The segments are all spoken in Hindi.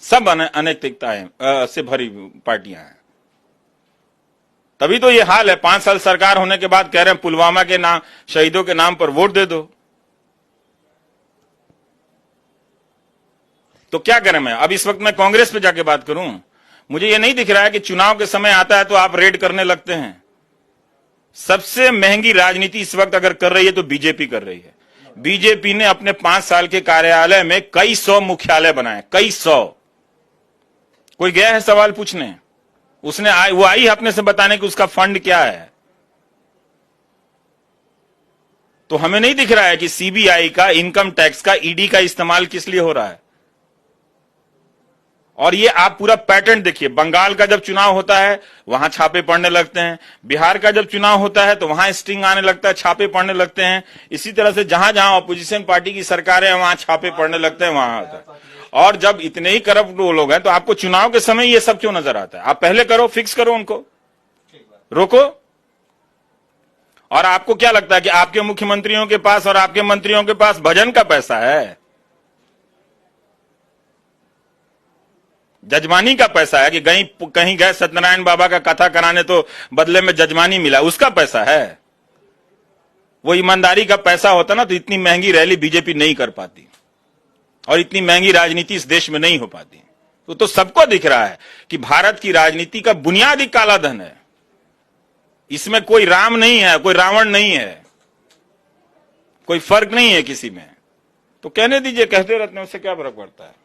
सब अनैतिकताएं से भरी पार्टियां हैं। तभी तो ये हाल है। 5 साल सरकार होने के बाद कह रहे हैं पुलवामा के नाम, शहीदों के नाम पर वोट दे दो। तो क्या करें? मैं अब इस वक्त मैं कांग्रेस पे जाके बात करूं? मुझे ये नहीं दिख रहा है कि चुनाव के समय आता है तो आप रेड करने लगते हैं। सबसे महंगी राजनीति इस वक्त अगर कर रही है तो बीजेपी कर रही है। बीजेपी ने अपने 5 साल के कार्यालय में कई सौ मुख्यालय बनाए, कई सौ। कोई गया है सवाल पूछने? उसने वो आई है अपने से बताने कि उसका फंड क्या है। तो हमें नहीं दिख रहा है कि सीबीआई का, इनकम टैक्स का, ईडी का इस्तेमाल किस लिए हो रहा है। और ये आप पूरा पैटर्न देखिए। बंगाल का जब चुनाव होता है वहां छापे पड़ने लगते हैं, बिहार का जब चुनाव होता है तो वहां स्टिंग आने लगता है, छापे पड़ने लगते हैं। इसी तरह से जहां जहां ऑपोजिशन पार्टी की सरकारें वहां छापे पड़ने लगते हैं, वहां होता है। और जब इतने ही करप्ट वो लोग हैं तो आपको चुनाव के समय ये सब क्यों नजर आता है? आप पहले करो, फिक्स करो, उनको रोको। और आपको क्या लगता है कि आपके मुख्यमंत्रियों के पास और आपके मंत्रियों के पास भजन का पैसा है, जजमानी का पैसा है कि कहीं गए सत्यनारायण बाबा का कथा कराने तो बदले में जजमानी मिला, उसका पैसा है? वो ईमानदारी का पैसा होता ना तो इतनी महंगी रैली बीजेपी नहीं कर पाती और इतनी महंगी राजनीति इस देश में नहीं हो पाती। तो सबको दिख रहा है कि भारत की राजनीति का बुनियादी काला धन है। इसमें कोई राम नहीं है, कोई रावण नहीं है, कोई फर्क नहीं है किसी में। तो कहने दीजिए, कहते रहते हैं, उससे क्या फर्क पड़ता है।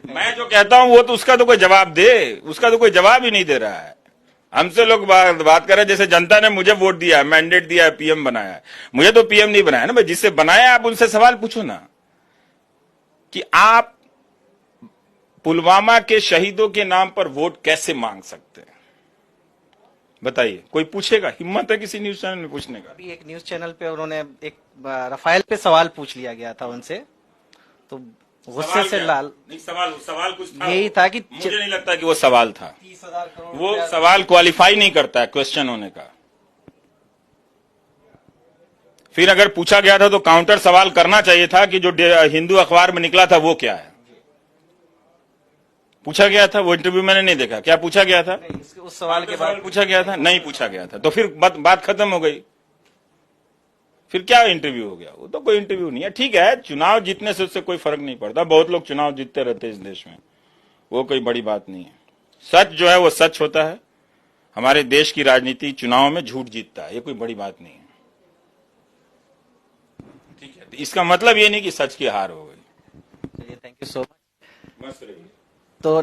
मैं जो कहता हूं वो तो उसका तो कोई जवाब दे, उसका तो कोई जवाब ही नहीं दे रहा है। हमसे लोग बात कर रहे हैं जैसे जनता ने मुझे वोट दिया है, मैंडेट दिया है, पीएम बनाया है। मुझे तो पीएम नहीं बनाया ना भाई, जिससे बनाया आप उनसे सवाल पूछो ना कि आप पुलवामा के शहीदों के नाम पर वोट कैसे मांग सकते हैं? बताइए, कोई पूछेगा? हिम्मत है किसी न्यूज चैनल में पूछने का? अभी एक न्यूज चैनल पे उन्होंने एक राफेल पे सवाल पूछ लिया गया था उनसे, तो गुस्से से लाल। नहीं, सवाल कुछ था, यही था कि मुझे नहीं लगता कि वो सवाल था। 30,000 करोड़ वो सवाल क्वालिफाई नहीं करता है क्वेश्चन होने का। फिर अगर पूछा गया था तो काउंटर सवाल करना चाहिए था कि जो हिंदू अखबार में निकला था वो क्या है। पूछा गया था? वो इंटरव्यू मैंने नहीं देखा। क्या पूछा गया था? उस सवाल के बाद पूछा गया था? नहीं पूछा गया था। तो फिर बात खत्म हो गई। फिर क्या इंटरव्यू हो गया? वो तो कोई इंटरव्यू नहीं है। ठीक है, चुनाव जीतने से उससे कोई फर्क नहीं पड़ता। बहुत लोग चुनाव जीतते रहते हैं इस देश में, वो कोई बड़ी बात नहीं है। सच जो है वो सच होता है। हमारे देश की राजनीति चुनाव में झूठ जीतता है, ये कोई बड़ी बात नहीं है। ठीक है, तो इसका मतलब ये नहीं कि सच की हार हो गई। Thank you so much. मस्त रहिए। तो